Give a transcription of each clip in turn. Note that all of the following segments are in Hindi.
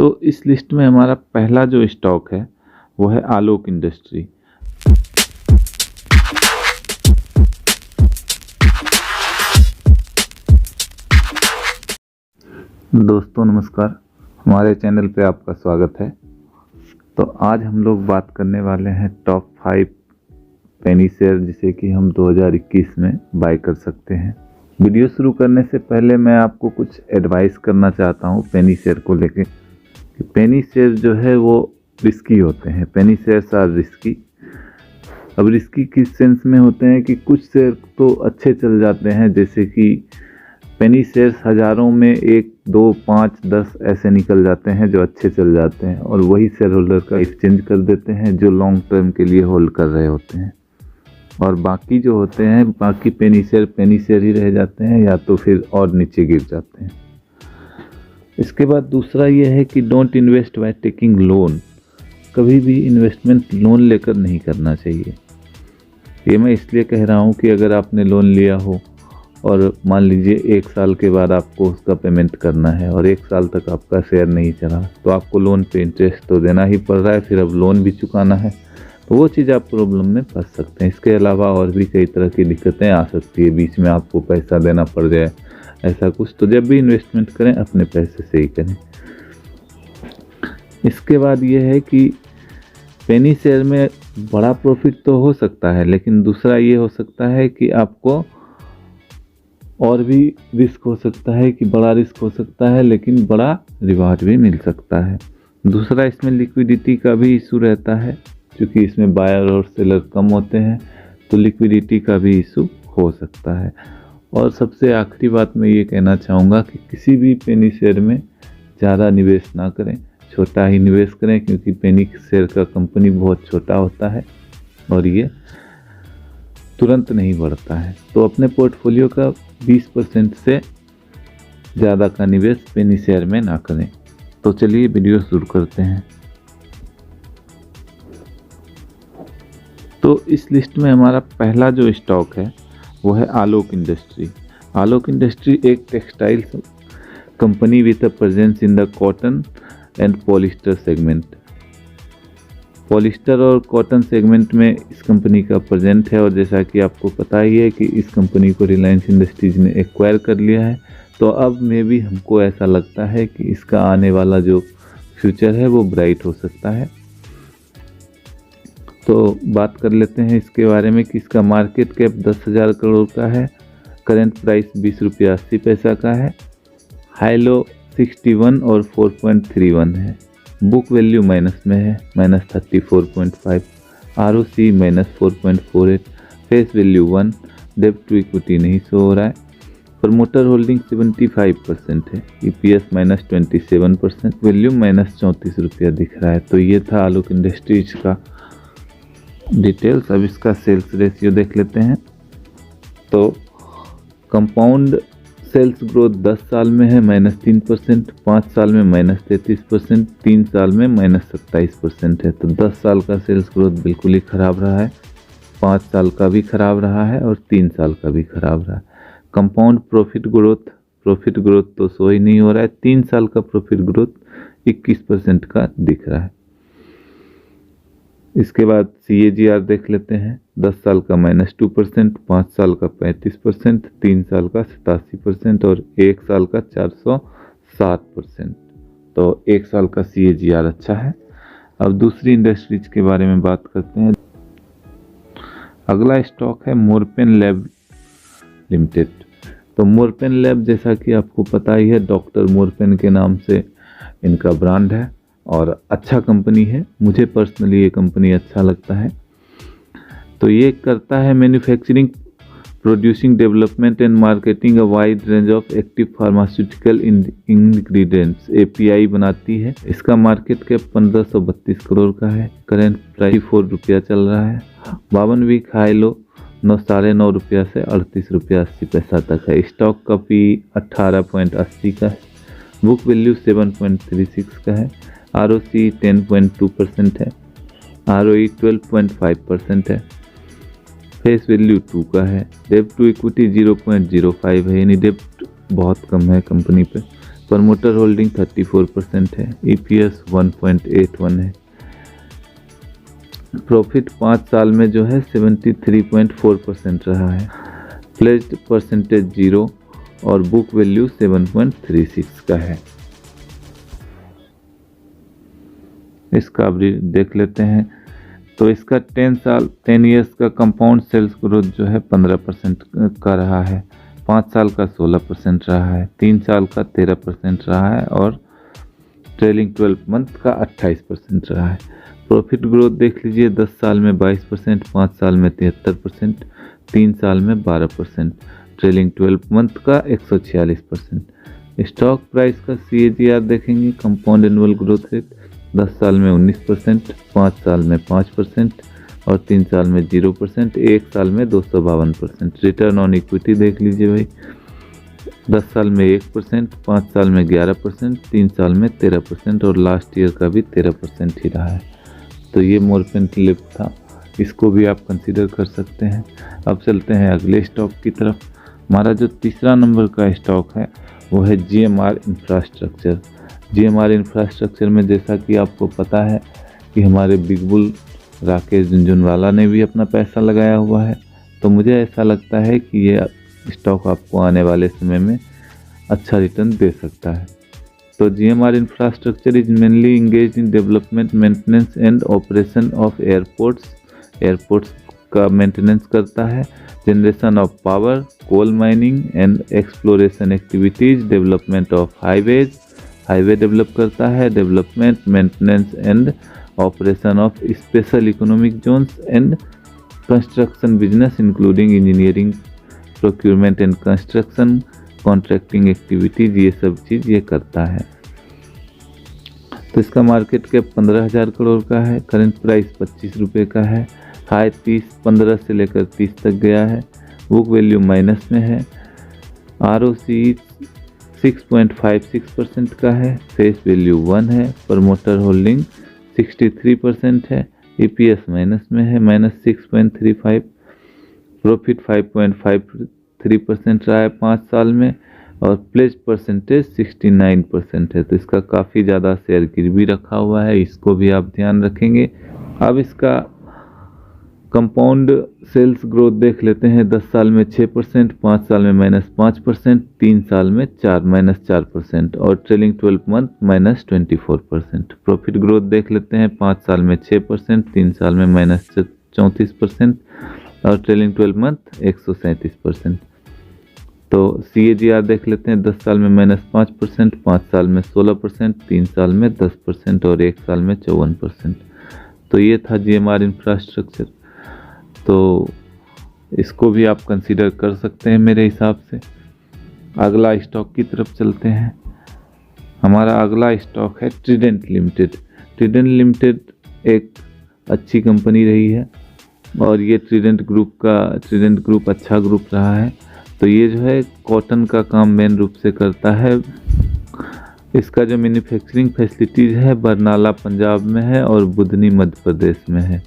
तो इस लिस्ट में हमारा पहला जो स्टॉक है वो है आलोक इंडस्ट्री। दोस्तों नमस्कार, हमारे चैनल पे आपका स्वागत है। तो आज हम लोग बात करने वाले हैं टॉप 5 पेनी शेयर जिसे कि हम 2021 में बाय कर सकते हैं। वीडियो शुरू करने से पहले मैं आपको कुछ एडवाइस करना चाहता हूँ पेनी शेयर को लेके कि पेनी शेयर जो है वो रिस्की होते हैं। पेनी शेयर्स आर रिस्की। अब रिस्की किस सेंस में होते हैं कि कुछ शेयर तो अच्छे चल जाते हैं, जैसे कि पेनी शेयर्स हज़ारों में 1, 2, 5, 10 ऐसे निकल जाते हैं जो अच्छे चल जाते हैं और वही शेयर होल्डर का एक्सचेंज कर देते हैं जो लॉन्ग टर्म के लिए होल्ड कर रहे होते हैं, और बाकी जो होते हैं बाकी पेनी शेयर ही रह जाते हैं या तो फिर और नीचे गिर जाते हैं। इसके बाद दूसरा ये है कि don't invest by taking loan. कभी भी इन्वेस्टमेंट लोन लेकर नहीं करना चाहिए। ये मैं इसलिए कह रहा हूँ कि अगर आपने लोन लिया हो और मान लीजिए 1 साल के बाद आपको उसका पेमेंट करना है और 1 साल तक आपका शेयर नहीं चला, तो आपको लोन पे इंटरेस्ट तो देना ही पड़ रहा है, फिर अब लोन भी चुकाना है, तो वो चीज़ आप प्रॉब्लम में फंस सकते हैं। इसके अलावा और भी कई तरह की दिक्कतें आ सकती है, बीच में आपको पैसा देना पड़ जाए ऐसा कुछ। तो जब भी इन्वेस्टमेंट करें अपने पैसे से ही करें। इसके बाद ये है कि पेनी शेयर में बड़ा प्रॉफिट तो हो सकता है, लेकिन दूसरा ये हो सकता है कि आपको और भी रिस्क हो सकता है कि बड़ा रिस्क हो सकता है लेकिन बड़ा रिवार्ड भी मिल सकता है। दूसरा इसमें लिक्विडिटी का भी इशू रहता है, क्योंकि इसमें बायर और सेलर कम होते हैं तो लिक्विडिटी का भी इशू हो सकता है। और सबसे आखिरी बात मैं ये कहना चाहूँगा कि किसी भी पेनी शेयर में ज़्यादा निवेश ना करें, छोटा ही निवेश करें, क्योंकि पेनी शेयर का कंपनी बहुत छोटा होता है और ये तुरंत नहीं बढ़ता है। तो अपने पोर्टफोलियो का 20% से ज़्यादा का निवेश पेनी शेयर में ना करें। तो चलिए वीडियो शुरू करते हैं। तो इस लिस्ट में हमारा पहला जो स्टॉक है वो है आलोक इंडस्ट्री। आलोक इंडस्ट्री एक textile company with a presence in the cotton and polyester segment. Polyester और कॉटन सेगमेंट में इस कंपनी का प्रेजेंट है, और जैसा कि आपको पता ही है कि इस कंपनी को रिलायंस इंडस्ट्रीज ने एक्वायर कर लिया है। तो अब में भी हमको ऐसा लगता है कि इसका आने वाला जो फ्यूचर है वो ब्राइट हो सकता है। तो बात कर लेते हैं इसके बारे में कि इसका मार्केट कैप 10,000 करोड़ का है, करेंट प्राइस 20 रुपया 80 पैसा का है, हाई लो 61 और 4.31 है, बुक वैल्यू माइनस में है -34.5, ROC -4.48, फेस वैल्यू 1, डेब्ट टू इक्विटी नहीं शो हो रहा है, प्रमोटर होल्डिंग 75% है, EPS -27%, वैल्यू -34 रुपया दिख रहा है। तो ये था आलोक इंडस्ट्रीज का डिटेल्स। अब इसका सेल्स रेशियो देख लेते हैं। तो कंपाउंड सेल्स ग्रोथ 10 साल में है -3%, 5 साल में -33%, 3 साल में -27% है। तो 10 साल का सेल्स ग्रोथ बिल्कुल ही ख़राब रहा है, 5 साल का भी ख़राब रहा है और 3 साल का भी ख़राब रहा है। कंपाउंड प्रॉफिट ग्रोथ तो सो ही नहीं हो रहा है। 3 साल का प्रॉफिट ग्रोथ 21% का दिख रहा है। इसके बाद CAGR देख लेते हैं। 10 साल का -2%, 5 साल का 35%, 3 साल का 87% और 1 साल का 407%। तो 1 साल का CAGR अच्छा है। अब दूसरी इंडस्ट्रीज के बारे में बात करते हैं। अगला स्टॉक है मोरपेन लैब लिमिटेड। तो मोरपेन लैब जैसा कि आपको पता ही है, डॉक्टर मोरपेन के नाम से इनका ब्रांड है और अच्छा कंपनी है। मुझे पर्सनली ये कंपनी अच्छा लगता है। तो ये करता है manufacturing, producing, development and marketing a wide range of active pharmaceutical ingredients, API बनाती है। इसका मार्केट कैप 1532 करोड़ का है, करेंट प्राइस 4 रुपया चल रहा है, 52 वीक हाई लो 9.5 रुपया से 38 रुपया 80 पैसा तक है। स्टॉक का P 18.80 का है, बुक वैल्यू 7.36 का है, ROC 10.2% है, ROE 12.5% है, फेस वैल्यू 2 का है, डेब्ट टू इक्विटी 0.05 है, यानी डेब्ट बहुत कम है कंपनी पे, प्रमोटर होल्डिंग 34% है। EPS 1.81 है। प्रॉफिट 5 साल में जो है 73.4% रहा है। प्लेज्ड परसेंटेज 0 और बुक वैल्यू 7.36 का है। इसका भी देख लेते हैं। तो इसका 10 ईयर्स का कंपाउंड सेल्स ग्रोथ जो है 15% का रहा है, 5 साल का 16% रहा है, 3 साल का 13% रहा है और ट्रेलिंग 12 मंथ का 28% रहा है। प्रॉफिट ग्रोथ देख लीजिए, 10 साल में 22%, 5 साल में 73%, 3 साल में 12%, ट्रेलिंग 12 मंथ का 146%। स्टॉक प्राइस का CAGR देखेंगे, कंपाउंड एनुअल ग्रोथ रेट 10 साल में 19%, 5 साल में 5% और 3 साल में 0%, 1 साल में 252%। रिटर्न ऑन इक्विटी देख लीजिए भाई, 10 साल में 1%, 5 साल में 11%, 3 साल में 13% और लास्ट ईयर का भी 13% ही रहा है। तो ये मोरफिन लिप था, इसको भी आप कंसीडर कर सकते हैं। अब चलते हैं अगले स्टॉक की तरफ। हमारा जो तीसरा नंबर का स्टॉक है वो है GMR इंफ्रास्ट्रक्चर। GMR इंफ्रास्ट्रक्चर में जैसा कि आपको पता है कि हमारे बिग बुल राकेश झुनझुनवाला ने भी अपना पैसा लगाया हुआ है, तो मुझे ऐसा लगता है कि ये स्टॉक आपको आने वाले समय में अच्छा रिटर्न दे सकता है। तो GMR infrastructure is mainly engage in development, maintenance and operation of airports का मेंटेनेंस करता है, generation of power, coal mining and exploration activities, development of highway develop करता है, development, maintenance and operation of special economic zones and construction business including engineering, procurement and construction, contracting activities, ये सब चीज़ ये करता है। तो इसका मार्केट कैप 15,000 करोड़ का है, करंट प्राइस 25 रुपये का है, हाई 15 से लेकर 30 तक गया है, बुक वैल्यू माइनस में है, ROCE 6.56% का है, फेस वैल्यू 1 है, प्रमोटर होल्डिंग 63% है, EPS माइनस में है, -6.35, प्रॉफिट 5.53% रहा है 5 साल में और प्लेज परसेंटेज 69% है। तो इसका काफ़ी ज़्यादा शेयर गिरवी रखा हुआ है, इसको भी आप ध्यान रखेंगे। अब इसका कंपाउंड सेल्स ग्रोथ देख लेते हैं, 10 साल में 6%, 5 साल में -5%, 3 साल में -4% और ट्रेलिंग 12 मंथ -24%। प्रॉफिट ग्रोथ देख लेते हैं, 5 साल में 6%, 3 साल में -34% और ट्रेलिंग 12 मंथ 137%। तो CAGR देख लेते हैं, 10 साल में -5%, 5 साल में 16%, 3 साल में 10% और 1 साल में 54%। तो ये था GMR इंफ्रास्ट्रक्चर, तो इसको भी आप कंसीडर कर सकते हैं मेरे हिसाब से। अगला स्टॉक की तरफ चलते हैं। हमारा अगला स्टॉक है ट्रिडेंट लिमिटेड। ट्रिडेंट लिमिटेड एक अच्छी कंपनी रही है और ये ट्रिडेंट ग्रुप अच्छा ग्रुप रहा है। तो ये जो है कॉटन का काम मेन रूप से करता है। इसका जो मैन्युफैक्चरिंग फैसिलिटीज़ है बरनाला पंजाब में है और बुधनी मध्य प्रदेश में है।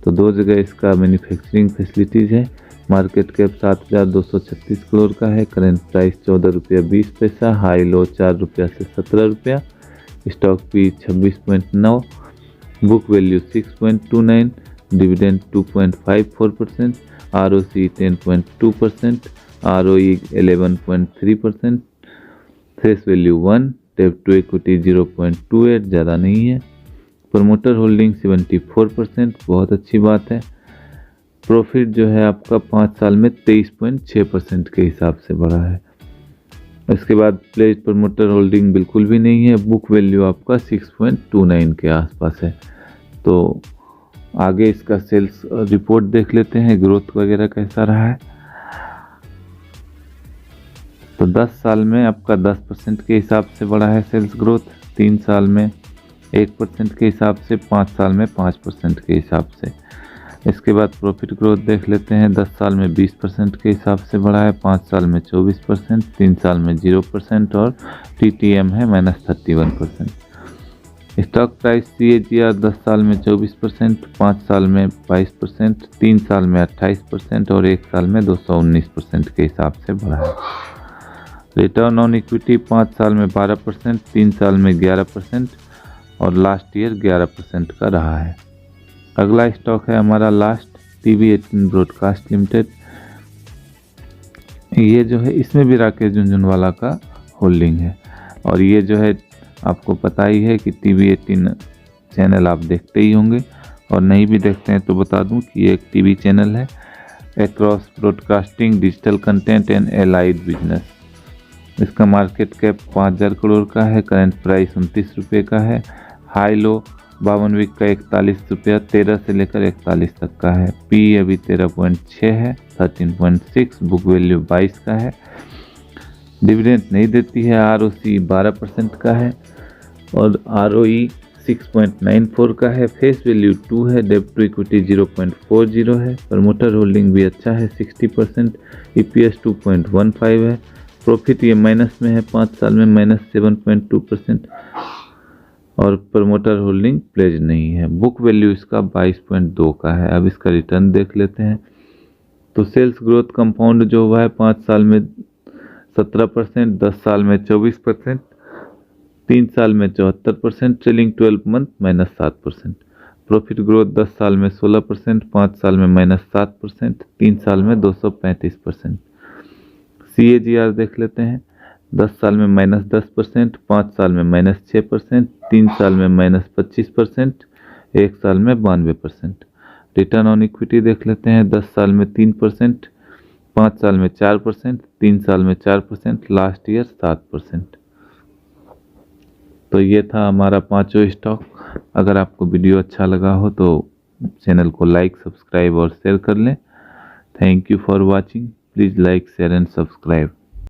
तो 2 जगह इसका मैन्युफैक्चरिंग फैसिलिटीज़ है। मार्केट कैप 7,236 करोड़ का है, करेंट प्राइस 14 रुपया 20 पैसा, हाई लो 4 रुपया से 17 रुपया, stock P 26.9, book value 6.29, dividend 2.54%, ROCE 10.2%, ROE 11.3%, face value 1, डेब्ट टू इक्विटी 0.28, ज़्यादा नहीं है। प्रमोटर होल्डिंग 74%, बहुत अच्छी बात है। प्रॉफिट जो है आपका 5 साल में 23.6% के हिसाब से बढ़ा है। इसके बाद प्लेज प्रमोटर होल्डिंग बिल्कुल भी नहीं है। बुक वैल्यू आपका 6.29 के आसपास है। तो आगे इसका सेल्स रिपोर्ट देख लेते हैं, ग्रोथ वगैरह कैसा रहा है। तो 10 साल में आपका 10% के हिसाब से बढ़ा है सेल्स ग्रोथ, 3 साल में 1% के हिसाब से, 5 साल में 5% के हिसाब से। इसके बाद प्रॉफिट ग्रोथ देख लेते हैं, 10 साल में 20% के हिसाब से बढ़ा है, 5 साल में 24%, 3 साल में 0% और TTM है -31%। स्टॉक प्राइस CAGR 10 साल में 24%, 5 साल में 22%, 3 साल में 28% और 1 साल में 219% के हिसाब से बढ़ा है। रिटर्न ऑन इक्विटी 5 साल में 12%, 3 साल में 11% और लास्ट ईयर 11% का रहा है। अगला स्टॉक है हमारा लास्ट TV18 ब्रॉडकास्ट लिमिटेड। ये जो है इसमें भी राकेश झुनझुनवाला का होल्डिंग है और ये जो है आपको पता ही है कि TV18 चैनल आप देखते ही होंगे और नहीं भी देखते हैं तो बता दूं कि ये एक टीवी चैनल है across broadcasting, digital content and allied business. इसका मार्केट कैप 5000 करोड़ का है, करंट प्राइस 29 रुपये का है, हाई लो 52 वीक का 41 रुपया 13 से लेकर 41 तक का है, पी अभी 13.6 है, 13.6, बुक वैल्यू 22 का है, डिविडेंड नहीं देती है, ROC 12% का है और ROE 6.94 का है, फेस वैल्यू 2 है, डेब्ट टू इक्विटी 0.40 है, प्रमोटर होल्डिंग भी अच्छा है 60%, EPS 2.15 है, प्रॉफिट ये माइनस में है 5 साल में -7.2% और प्रमोटर होल्डिंग प्लेज नहीं है। बुक वैल्यू इसका 22.2 का है। अब इसका रिटर्न देख लेते हैं तो सेल्स ग्रोथ कंपाउंड जो हुआ है 5 साल में 17%, 10 साल में 24%, 3 साल में 74%, ट्रेलिंग 12 मंथ -7%। प्रॉफिट ग्रोथ 10 साल में 16%, 5 साल में -7%, 3 साल में 235%। CAGR देख लेते हैं 10 साल में -10%, 5 साल में -6%, 3 साल में -25%, 1 साल में 92%। रिटर्न ऑन इक्विटी देख लेते हैं 10 साल में 3%, 5 साल में 4%, 3 साल में 4%, लास्ट ईयर 7%। तो ये था हमारा 5 स्टॉक। अगर आपको वीडियो अच्छा लगा हो तो चैनल को लाइक, सब्सक्राइब और शेयर कर लें। Thank you for watching. Please like, share and subscribe.